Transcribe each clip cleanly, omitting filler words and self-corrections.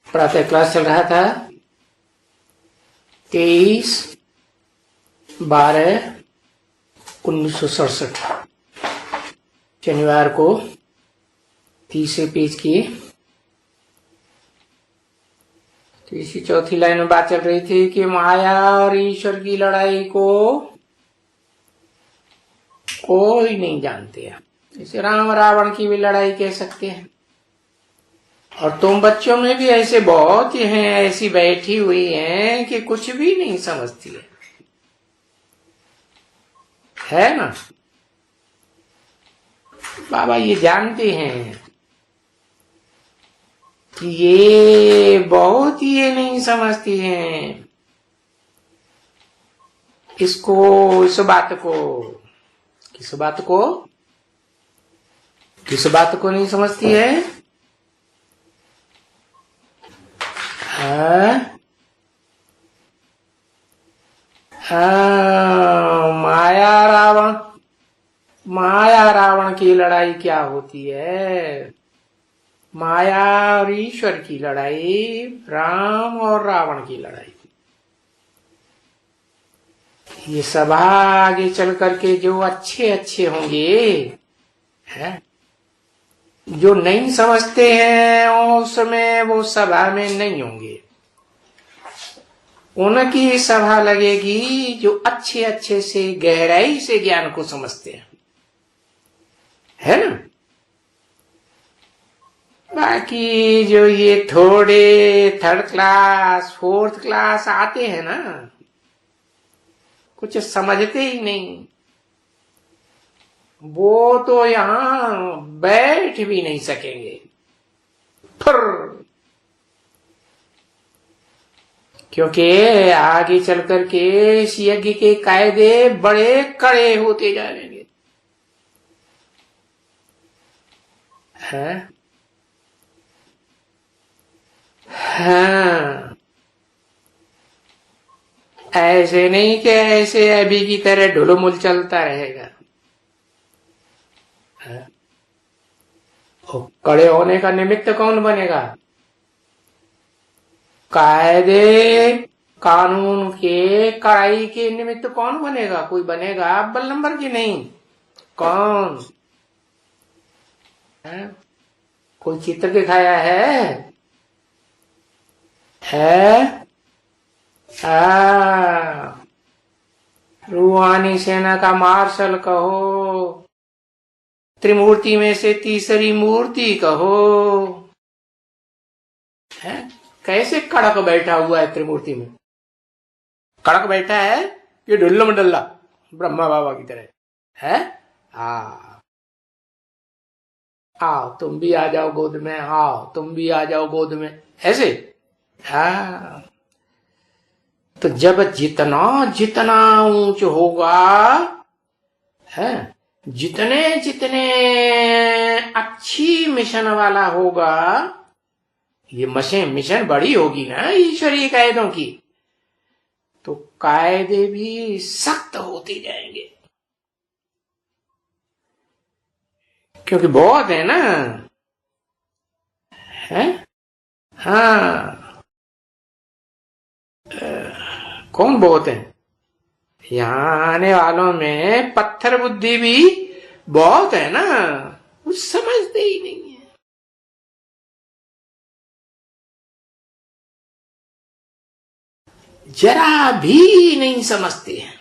प्रातः क्लास चल रहा था 23/12/1967 शनिवार को 30 पेज की तीसरी चौथी लाइन में बात चल रही थी कि माया और ईश्वर की लड़ाई को कोई नहीं जानते हैं। इसे राम रावण की भी लड़ाई कह सकते हैं। और तुम बच्चों में भी ऐसे बहुत हैं, ऐसी बैठी हुई हैं कि कुछ भी नहीं समझती है ना। बाबा ये जानते हैं कि ये बहुत ये नहीं समझती हैं इसको, इस बात को, किस बात को, किस बात को नहीं समझती है। माया रावण की लड़ाई क्या होती है। माया और ईश्वर की लड़ाई, राम और रावण की लड़ाई। ये सभा आगे चल करके जो अच्छे अच्छे होंगे है, जो नहीं समझते हैं उस समय वो सभा में नहीं होंगे। उनकी सभा लगेगी जो अच्छे अच्छे से गहराई से ज्ञान को समझते हैं, है ना। बाकी जो ये थोड़े 3rd क्लास 4th क्लास आते हैं ना, कुछ समझते ही नहीं, वो तो यहां बैठ भी नहीं सकेंगे। फिर क्योंकि आगे चल करके इस यज्ञ के कायदे बड़े कड़े होते जा रहेंगे। हाँ, ऐसे नहीं कि ऐसे अभी की तरह ढुलमुल चलता रहेगा। कड़े होने का निमित्त कौन बनेगा। कायदे कानून के कड़ाई के निमित्त कौन बनेगा। कोई बनेगा अव्वल नंबर की नहीं। कौन है? कोई चित्र दिखाया है रूहानी सेना का मार्शल कहो, त्रिमूर्ति में से तीसरी मूर्ति कहो, है कैसे कड़क बैठा हुआ है। त्रिमूर्ति में कड़क बैठा है ये ढुल्लम डल्ला ब्रह्मा बाबा की तरह है। आओ तुम भी आ जाओ गोद में, आओ तुम भी आ जाओ गोद में, ऐसे। तो जब जितना जितना ऊंच होगा है, जितने जितने अच्छी मिशन वाला होगा, ये मिशन बड़ी होगी ना ईश्वरीय कायदों की, तो कायदे भी सख्त होते जाएंगे। क्योंकि बहुत है ना, है। हाँ, कौन बहुत है। यहां आने वालों में पत्थर बुद्धि भी बहुत है ना, कुछ समझते ही नहीं है। जरा भी नहीं समझते हैं।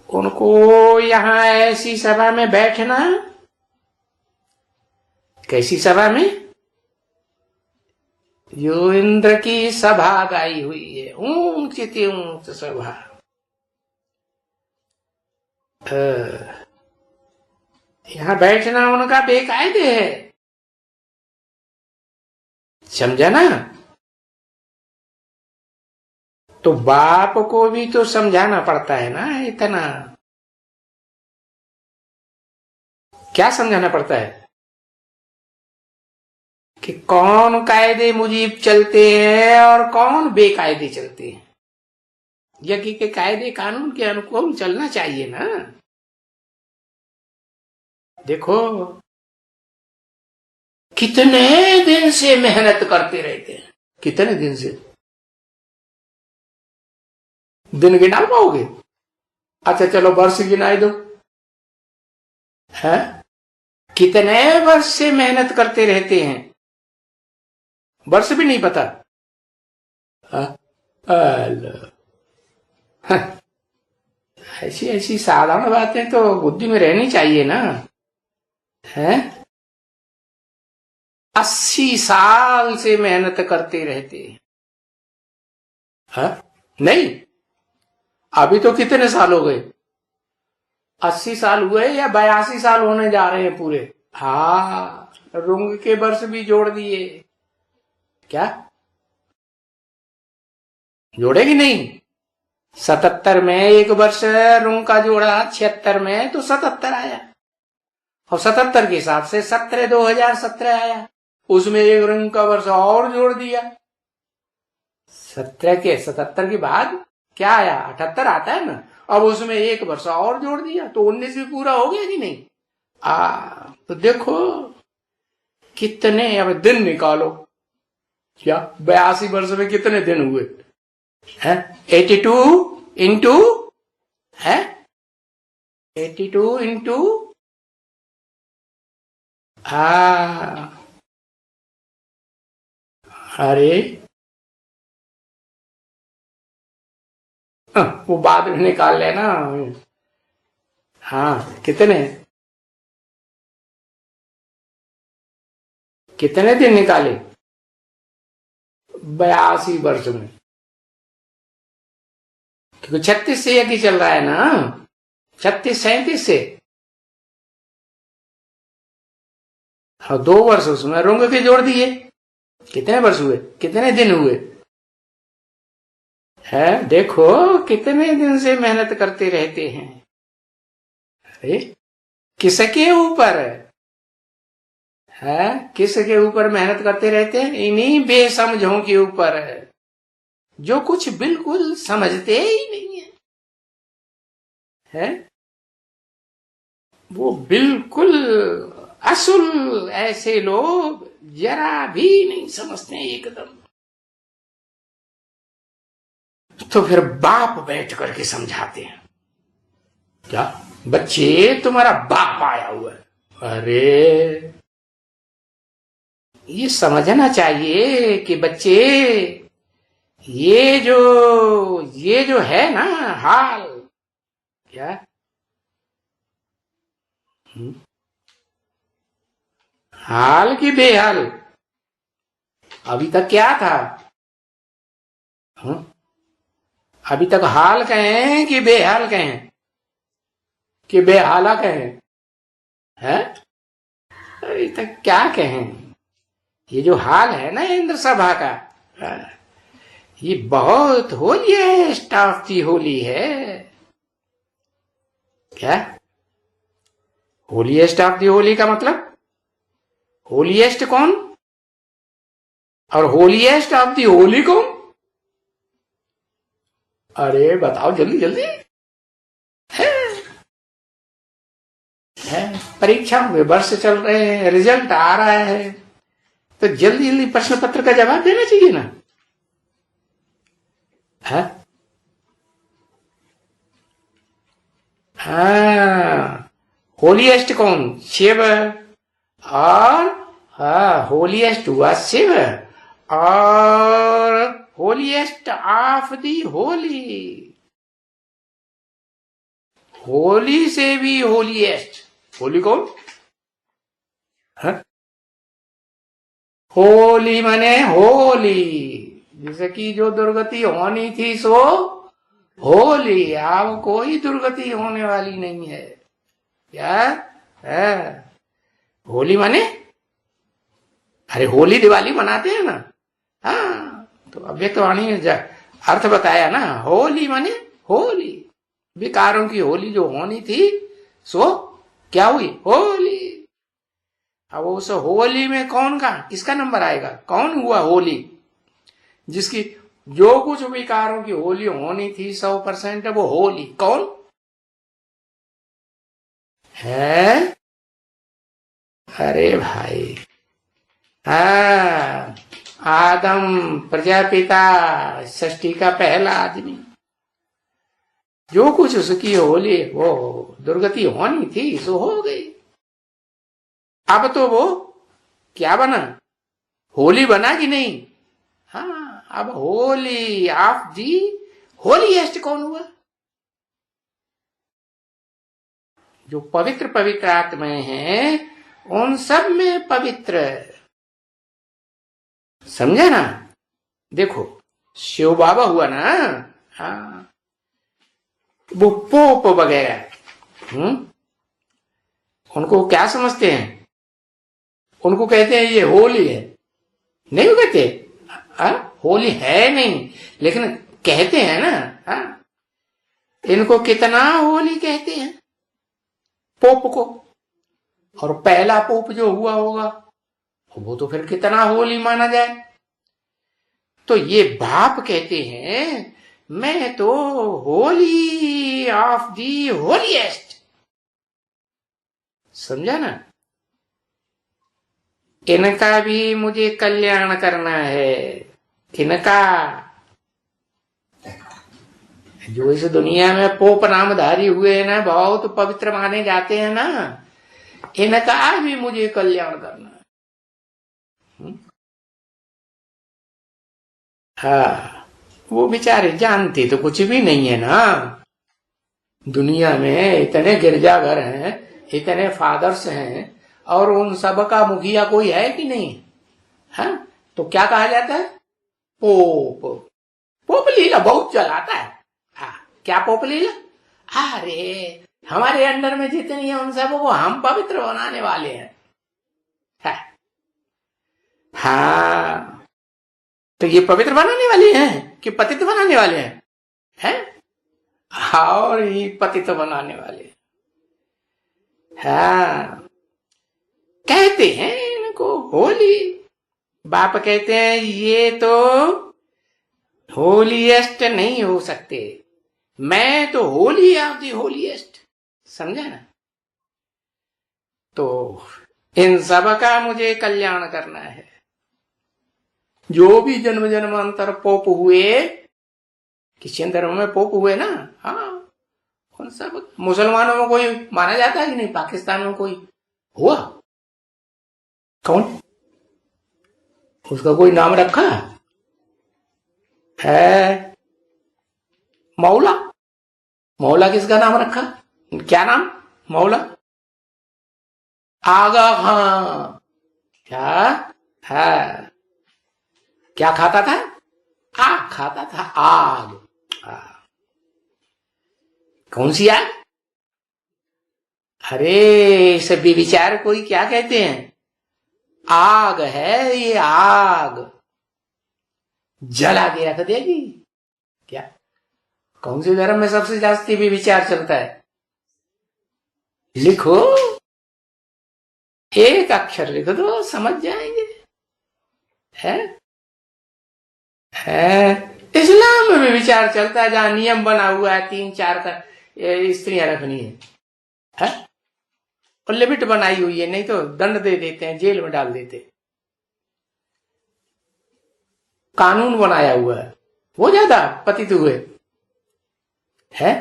उनको यहां ऐसी सभा में बैठना, कैसी सभा में, जो इंद्र की सभा गाई हुई है, ऊंची ऊंच सभा। यहां बैठना उनका बेकायदे है, समझा ना। तो बाप को भी तो समझाना पड़ता है ना। इतना क्या समझाना पड़ता है कि कौन कायदे मुजीब चलते हैं और कौन बेकायदे चलते हैं। यज्ञ के कायदे कानून के अनुकूल चलना चाहिए ना। देखो कितने दिन से मेहनत करते रहते हैं, कितने दिन से, दिन गिना पाओगे? अच्छा चलो वर्ष गिनाई दो, है कितने वर्ष से मेहनत करते रहते हैं, वर्ष भी नहीं पता? हाँ? अल- हाँ, ऐसी ऐसी साधारण बातें तो बुद्धि में रहनी चाहिए ना, है? 80 साल से मेहनत करते रहते हैं, हाँ? नहीं, अभी तो कितने साल हो गए? 80 साल हुए या 82 साल होने जा रहे हैं पूरे? हाँ, रुंग के वर्ष भी जोड़ दिए क्या? जोड़े कि नहीं? 77 में एक वर्ष रुंग का जोड़ा, 76 में तो 77 आया, और 77 के हिसाब से 17 2017 आया, उसमें एक रुंग का वर्ष और जोड़ दिया, 77 के बाद क्या आया? 78 आता है ना, अब उसमें एक वर्ष और जोड़ दिया तो 19 भी पूरा हो गया कि नहीं? तो देखो कितने, अब दिन निकालो, क्या 82 वर्ष में कितने दिन हुए हैं? 82 इंटू है, 82 इंटू, अरे वो बाद में निकाल लेना। हाँ, कितने कितने दिन निकाले 82 वर्ष में? क्योंकि 36 से एक ही चल रहा है ना, 36 37 से, हाँ 2 वर्ष उसमें रोंग के जोड़ दिए, कितने वर्ष हुए, कितने दिन हुए? है देखो कितने दिन से मेहनत करते रहते हैं, अरे किसके ऊपर है, किसके ऊपर मेहनत करते रहते हैं? इन्हीं बेसमझों के ऊपर है, जो कुछ बिल्कुल समझते ही नहीं है, वो बिल्कुल असूल ऐसे लोग जरा भी नहीं समझते एकदम। तो फिर बाप बैठ करके समझाते हैं, क्या बच्चे तुम्हारा बाप आया हुआ है, अरे ये समझना चाहिए कि बच्चे ये जो है ना हाल, क्या हाल की बेहाल, अभी तक क्या था? हुँ? अभी तक हाल कहें कि बेहाल कहें, कि बेहाला कहें, है? अभी तक क्या कहें? ये जो हाल है ना इंद्र सभा का, ये बहुत होलीएस्ट ऑफ दी होली है, क्या? होलीएस्ट ऑफ दी होली का मतलब, होलीएस्ट कौन और होलीएस्ट ऑफ दी होली कौन? अरे बताओ जल्दी जल्दी, है परीक्षा में वर्ष चल रहे हैं, रिजल्ट आ रहा है, तो जल्दी जल्दी प्रश्न पत्र का जवाब देना चाहिए ना, है? हाँ, होलीएस्ट कौन? शिव, और हाँ होलीएस्ट हुआ शिव, और holiest of the Holi, Holi से भी होलीएस्ट, होली कौन है? होली माने होली, जैसे कि जो दुर्गति होनी थी सो होली, अब कोई दुर्गति होने वाली नहीं है, क्या है? होली माने, अरे होली दिवाली मनाते हैं ना, हाँ तो अव्यक्त वाणी ने अर्थ बताया ना, होली माने होली, विकारों की होली जो होनी थी सो क्या हुई? होली। अब उस होली में कौन का किसका नंबर आएगा? कौन हुआ होली? जिसकी जो कुछ विकारों की होली होनी थी 100% वो होली, कौन है? अरे भाई, हाँ, आदम प्रजापिता, सृष्टि का पहला आदमी, जो कुछ उसकी होली वो दुर्गति होनी थी सो हो गई। अब तो वो क्या बना, होली बना कि नहीं? हाँ, अब होली ऑफ दी होलीएस्ट कौन हुआ? जो पवित्र पवित्र आत्माएं हैं उन सब में पवित्र, समझा ना? देखो शिव बाबा हुआ ना, हाँ, वो पोप वगैरह, उनको क्या समझते हैं? उनको कहते हैं ये होली है, नहीं वो कहते होली है नहीं, लेकिन कहते हैं ना। हाँ, इनको कितना होली कहते हैं पोप को, और पहला पोप जो हुआ होगा वो तो फिर कितना होली माना जाए। तो ये बाप कहते हैं मैं तो होली ऑफ दी होलीएस्ट, समझा ना? इनका भी मुझे कल्याण करना है। किनका? जो इस दुनिया में पोप नामधारी हुए हैं ना, बहुत पवित्र माने जाते हैं ना, इनका भी मुझे कल्याण करना है। हाँ, वो बेचारे जानते तो कुछ भी नहीं है ना। दुनिया में इतने गिरजाघर हैं, इतने फादर्स हैं, और उन सब का मुखिया कोई है कि नहीं? हाँ, तो क्या कहा जाता है? पोप। पोप लीला बहुत चलाता है। हाँ, क्या पोप लीला? अरे हमारे अंडर में जितनी है उन सब को हम पवित्र बनाने वाले हैं। हाँ, तो ये पवित्र बनाने वाले हैं कि पतित बनाने वाले हैं? हैं? और ये पतित बनाने वाले। हाँ, कहते हैं इनको होली, बाप कहते हैं ये तो होलीएस्ट नहीं हो सकते, मैं तो होली ऑफ दी होलीएस्ट, समझा ना? तो इन सब का मुझे कल्याण करना है। जो भी जन्म जन्मांतर पोप हुए, किसी धर्म में पोप हुए ना, हाँ, उन सब मुसलमानों में कोई माना जाता है कि नहीं? पाकिस्तान में कोई हुआ? कौन? उसका कोई नाम रखा है? मौला। मौला किसका नाम रखा? क्या नाम? मौला आगा खां। क्या है? क्या खाता था? आग खाता था, आग। कौन सी आग? अरे सभी विचार कोई क्या कहते हैं? आग है ये, आग जला के रख देगी क्या? कौन से धर्म में सबसे जास्ती भी विचार चलता है? लिखो, एक अक्षर लिख दो, समझ जाएंगे। है? इस्लाम में भी विचार चलता है, जहां नियम बना हुआ है 3-4 का स्त्रियां रखनी है? और लिमिट बनाई हुई है, नहीं तो दंड दे देते हैं, जेल में डाल देते। कानून बनाया हुआ है, वो ज्यादा पतित हुए है।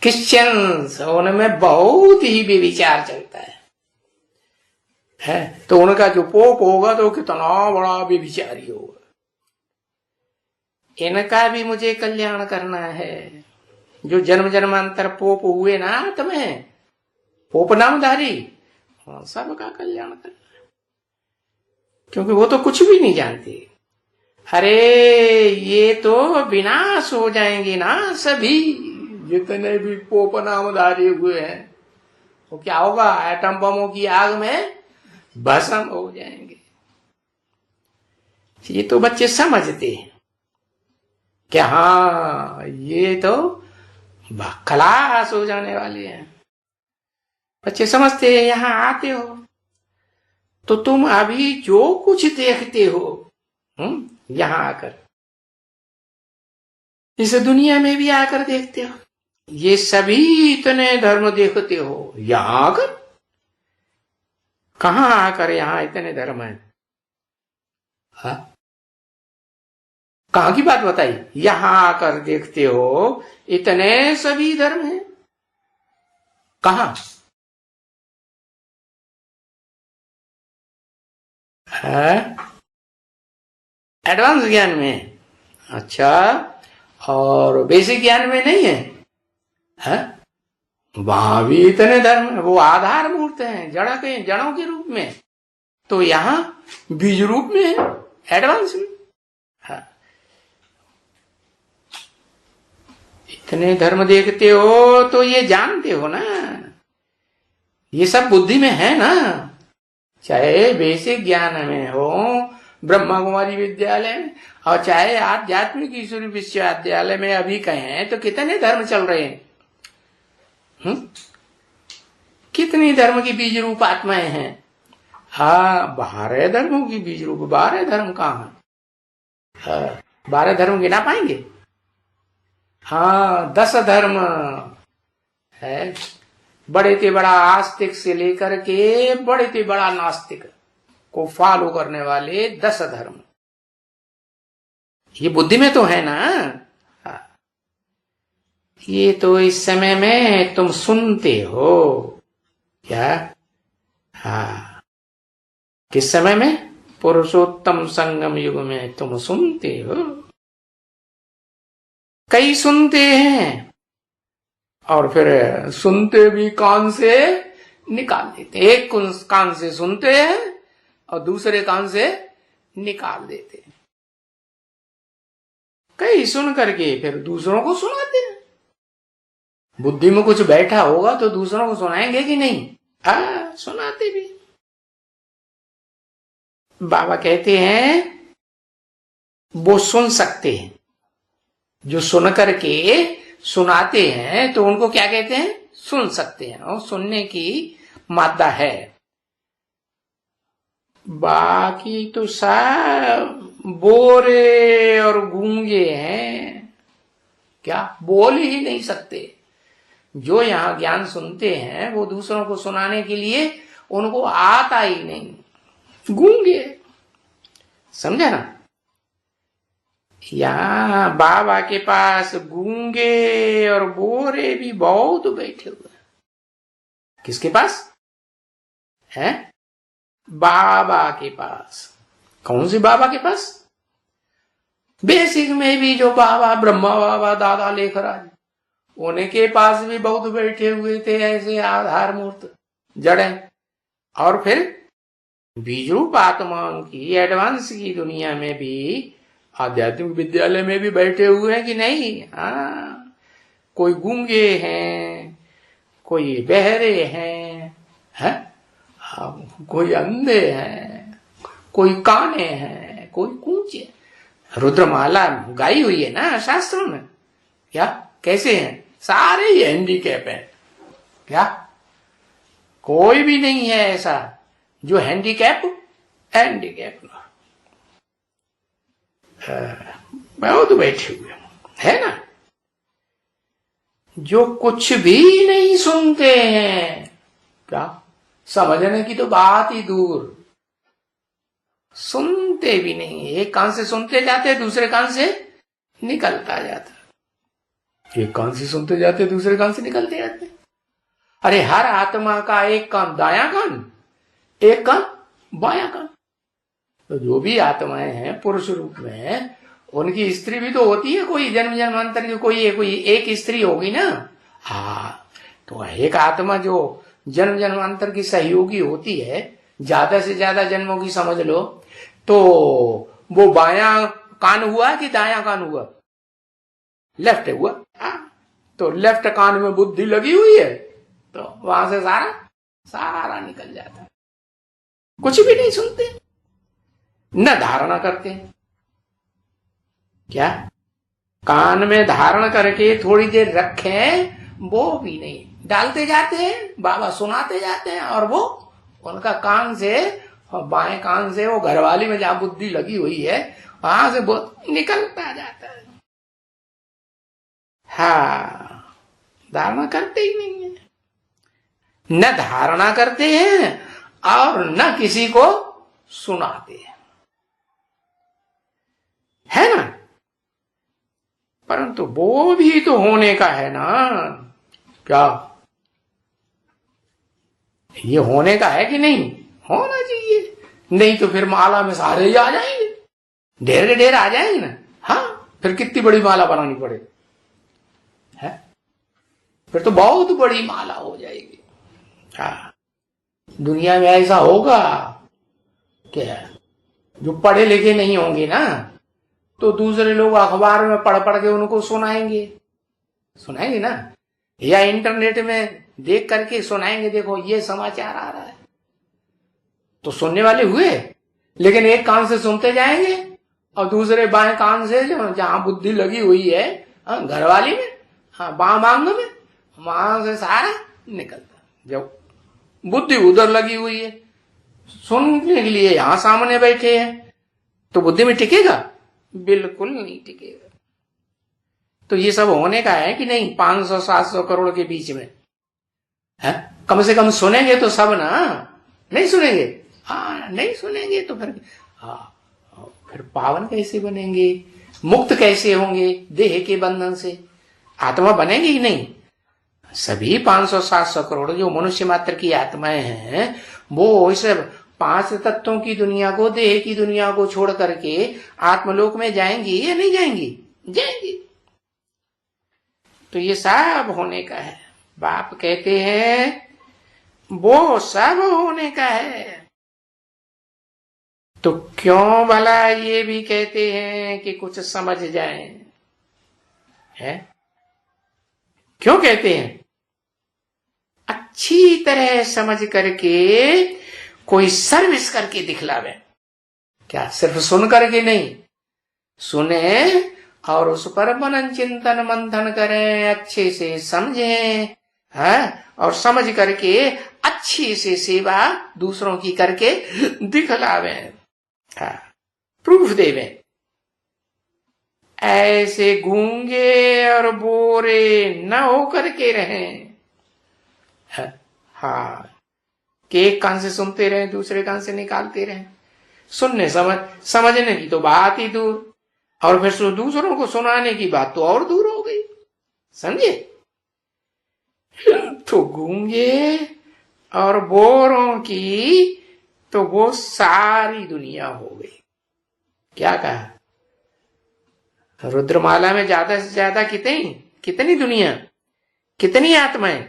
क्रिश्चियंस, उनमें बहुत ही बेविचार चलता है। तो उनका जो पोप होगा तो कितना बड़ा बेविचारी होगा। इनका भी मुझे कल्याण करना है। जो जन्म जन्मांतर पोप हुए ना तुम्हें, पोप नामधारी, सबका कल्याण करना है, क्योंकि वो तो कुछ भी नहीं जानते। अरे ये तो विनाश हो जाएंगे ना सभी, जितने भी पोप नामधारी हुए हैं। वो क्या होगा? एटम बमों की आग में भस्म हो जाएंगे। ये तो बच्चे समझते हैं कि हाँ ये तो खलास हो जाने वाले हैं। बच्चे समझते हैं। यहां आते हो तो तुम अभी जो कुछ देखते हो यहां आकर, इस दुनिया में भी आकर देखते हो। ये सभी इतने धर्म देखते हो, यहां आकर, कहां आकर यहां इतने धर्म है? हा? कहां की बात बताई? यहां आकर देखते हो इतने सभी धर्म हैं। कहां है? एडवांस ज्ञान में? अच्छा, और बेसिक ज्ञान में नहीं है? है? वहां भी इतने धर्म है, वो आधार मूर्त हैं, जड़ों के रूप में, तो यहां बीज रूप में है, एडवांस में। हाँ। इतने धर्म देखते हो तो ये जानते हो ना, ये सब बुद्धि में है ना, चाहे बेसिक ज्ञान में हो ब्रह्मा कुमारी विद्यालय में, और चाहे आध्यात्मिक ईश्वरी विश्वविद्यालय में अभी कहें तो कितने धर्म चल रहे हैं। कितनी धर्म की बीज रूप आत्माएं हैं? हाँ, 12 धर्मों की बीज रूप। 12 धर्म कहाँ है? 12 धर्म गिना पाएंगे? हाँ, 10 धर्म है। बड़े से बड़ा आस्तिक से लेकर के बड़े से बड़ा नास्तिक को फॉलो करने वाले 10 धर्म, ये बुद्धि में तो है ना। ये तो इस समय में तुम सुनते हो क्या? हाँ, किस समय में? पुरुषोत्तम संगम युग में तुम सुनते हो। कई सुनते हैं और फिर सुनते भी कान से निकाल देते। एक कान से सुनते हैं और दूसरे कान से निकाल देते हैं। कई सुन करके फिर दूसरों को सुनाते हैं। बुद्धि में कुछ बैठा होगा तो दूसरों को सुनाएंगे कि नहीं? सुनाते भी। बाबा कहते हैं वो सुन सकते हैं, जो सुन करके सुनाते हैं तो उनको क्या कहते हैं? सुन सकते हैं, और सुनने की मादा है। बाकी तो सब बोरे और गूंगे हैं, क्या बोल ही नहीं सकते। जो यहां ज्ञान सुनते हैं वो दूसरों को सुनाने के लिए उनको आता ही नहीं, गूंगे। समझे ना? यहां बाबा के पास गूंगे और बोरे भी बहुत बैठे हुए हैं। किसके पास है? बाबा के पास। कौन सी बाबा के पास? बेसिक में भी जो बाबा, ब्रह्मा बाबा, दादा लेखराज, उनके पास भी बहुत बैठे हुए थे ऐसे आधार मूर्त जड़ें। और फिर बीज रूप आत्माओं की एडवांस की दुनिया में भी, आध्यात्मिक विद्यालय में भी बैठे हुए हैं कि नहीं? हाँ, कोई गूंगे हैं, कोई बहरे हैं, है? कोई अंधे हैं, कोई काने हैं, कोई कूचे। रुद्रमाला गाई हुई है ना शास्त्रों में। क्या कैसे हैं? सारे ही हैंडीकैप हैं। क्या कोई भी नहीं है ऐसा जो हैंडीकैप बहुत बैठे हुए है ना, जो कुछ भी नहीं सुनते हैं। क्या समझने की तो बात ही दूर, सुनते भी नहीं। एक कान से सुनते जाते, दूसरे कान से निकलता जाता। एक कान से सुनते जाते, दूसरे कान से निकलते जाते। अरे हर आत्मा का एक कान दायां कान, एक कान बायां कान। तो जो भी आत्माएं हैं पुरुष रूप में, उनकी स्त्री भी तो होती है, कोई जन्म जन्मांतर की कोई एक स्त्री होगी ना। हाँ, तो एक आत्मा जो जन्म जन्मांतर की सहयोगी होती है, ज्यादा से ज्यादा जन्मों की समझ लो, तो वो बायां कान हुआ कि दायां कान हुआ? लेफ्ट हुआ। तो लेफ्ट कान में बुद्धि लगी हुई है, तो वहां से सारा निकल जाता है। कुछ भी नहीं सुनते, न धारणा करते। क्या कान में धारण करके थोड़ी देर रखें, वो भी नहीं, डालते जाते हैं, बाबा सुनाते जाते हैं, और वो उनका कान से, बाएं कान से, वो घरवाली में जहां बुद्धि लगी हुई है वहां से निकलता जाता है। हाँ, धारणा करते ही नहीं है, न धारणा करते हैं और न किसी को सुनाते हैं, है ना। परंतु वो भी तो होने का है ना, क्या ये होने का है कि नहीं? होना चाहिए, नहीं तो फिर माला में सारे ही आ जाएंगे, ढेर के ढेर आ जाएंगे ना। हाँ, फिर कितनी बड़ी माला बनानी पड़े, है? फिर तो बहुत बड़ी माला हो जाएगी। हाँ, दुनिया में ऐसा होगा क्या, जो पढ़े लिखे नहीं होंगे ना, तो दूसरे लोग अखबार में पढ़ पढ़ के उनको सुनाएंगे ना, या इंटरनेट में देख करके सुनाएंगे, देखो ये समाचार आ रहा है, तो सुनने वाले हुए। लेकिन एक कान से सुनते जाएंगे और दूसरे बाएं कान से जहां बुद्धि लगी हुई है, घर वाली में, बां मांग में, वहां से सारा निकलता। जब बुद्धि उधर लगी हुई है, सुनने के लिए यहां सामने बैठे हैं, तो बुद्धि में टिकेगा? बिल्कुल नहीं टिकेगा। तो ये सब होने का है कि नहीं? 500-700 करोड़ के बीच में है, कम से कम सुनेंगे तो सब ना, नहीं सुनेंगे? हाँ, नहीं सुनेंगे तो फिर पावन कैसे बनेंगे, मुक्त कैसे होंगे देह के बंधन से? आत्मा बनेगी ही नहीं। सभी 500-700 करोड़ जो मनुष्य मात्र की आत्माएं हैं, वो इस 5 तत्वों की दुनिया को, देह की दुनिया को छोड़ करके आत्मलोक में जाएंगी या नहीं जाएंगी? जाएंगी। तो ये सब होने का है। बाप कहते हैं वो सब होने का है, तो क्यों भला ये भी कहते हैं कि कुछ समझ जाएं, है? क्यों कहते हैं? अच्छी तरह समझ करके कोई सर्विस करके दिखलावे। क्या सिर्फ सुन करके नहीं, सुने और उस पर मनन चिंतन मंथन करें, अच्छे से समझें, है? और समझ करके अच्छी से सेवा दूसरों की करके दिखलावे, प्रूफ देवे। ऐसे गूंगे और बोरे न हो करके रहें। हाँ, कि एक कान से सुनते रहे, दूसरे कान से निकालते रहे। सुनने समझने की तो बात ही दूर, और फिर दूसरों को सुनाने की बात तो और दूर हो गई, समझे? तो गूंगे और बोरों की तो वो सारी दुनिया हो गई। क्या कहा? रुद्रमाला में ज्यादा से ज्यादा कितनी दुनिया, कितनी आत्माएं?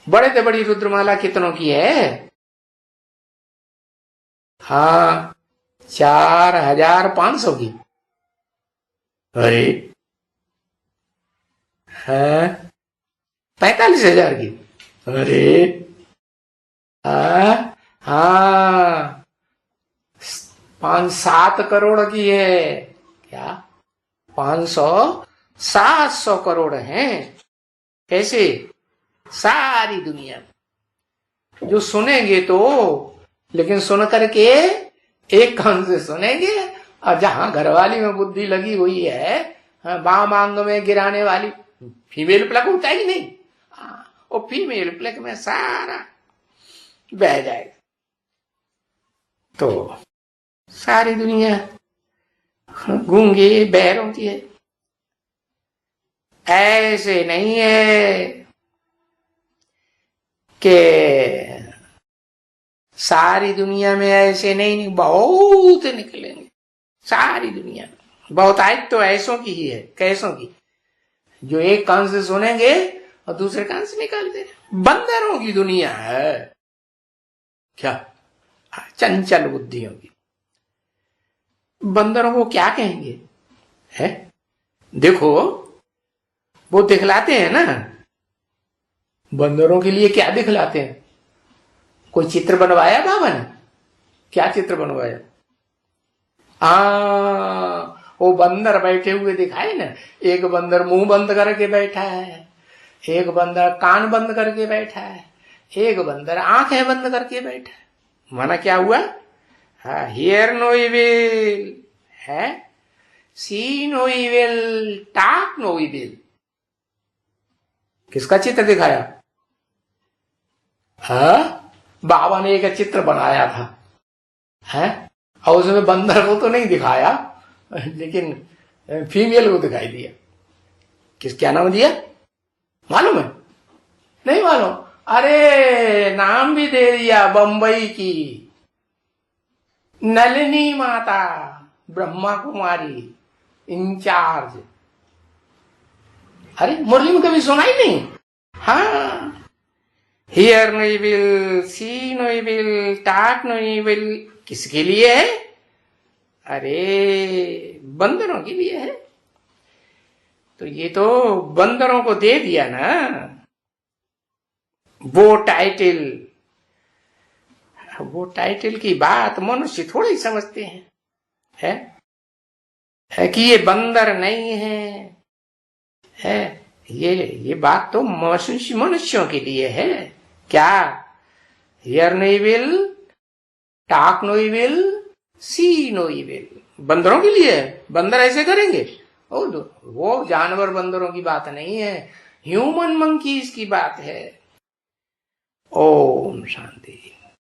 बड़े से बड़ी रुद्रमाला कितनों की है? हाँ, 4500 की। अरे है 45,000 की। अरे हाँ, 5-7 करोड़ की है। क्या 500-700 करोड़ हैं? कैसे? सारी दुनिया जो सुनेंगे तो, लेकिन सुन करके एक कान से सुनेंगे, और जहां घरवाली में बुद्धि लगी हुई है, बां मांग में गिराने वाली फीमेल प्लग होता है कि नहीं, वो फीमेल प्लग में सारा बह जाएगा। तो सारी दुनिया गूंगे बहरों की है। ऐसे नहीं है कि सारी दुनिया में, ऐसे नहीं, बहुत निकलेंगे सारी दुनिया में। बहुत आज तो ऐसों की ही है, कैसों की, जो एक कान से सुनेंगे और दूसरे कान से निकालते। बंदरों की दुनिया है क्या? चंचल बुद्धियों की। बंदरों को क्या कहेंगे, है? देखो वो दिखलाते हैं ना, बंदरों के लिए क्या दिखलाते हैं? कोई चित्र बनवाया बाबा ने? क्या चित्र बनवाया? वो बंदर बैठे हुए दिखाए ना, एक बंदर मुंह बंद करके बैठा है, एक बंदर कान बंद करके बैठा है, एक बंदर आंखें बंद करके बैठा है। माना क्या हुआ? हियर नो इविल, है? सी no evil, talk no evil. किसका चित्र दिखाया? बाबा ने एक चित्र बनाया था, है, और उसमें बंदर को तो नहीं दिखाया, लेकिन फीमेल को दिखाई दिया। क्या नाम दिया मालूम है? नहीं मालूम? अरे नाम भी दे दिया, बंबई की नलिनी माता, ब्रह्मा कुमारी इंचार्ज। अरे मुरली में कभी सुना ही नहीं? हाँ, hear no evil, see no evil, talk no evil, किसके लिए है? अरे बंदरों के लिए है। तो ये तो बंदरों को दे दिया ना वो टाइटल की बात मनुष्य थोड़ी ही समझते हैं, है कि ये बंदर नहीं है ये बात तो मनुष्यों के लिए है। क्या? Hear no evil, talk no evil, see no evil, बंदरों के लिए है। बंदर ऐसे करेंगे? वो जानवर बंदरों की बात नहीं है, ह्यूमन मंकीज की बात है। ओम शांति।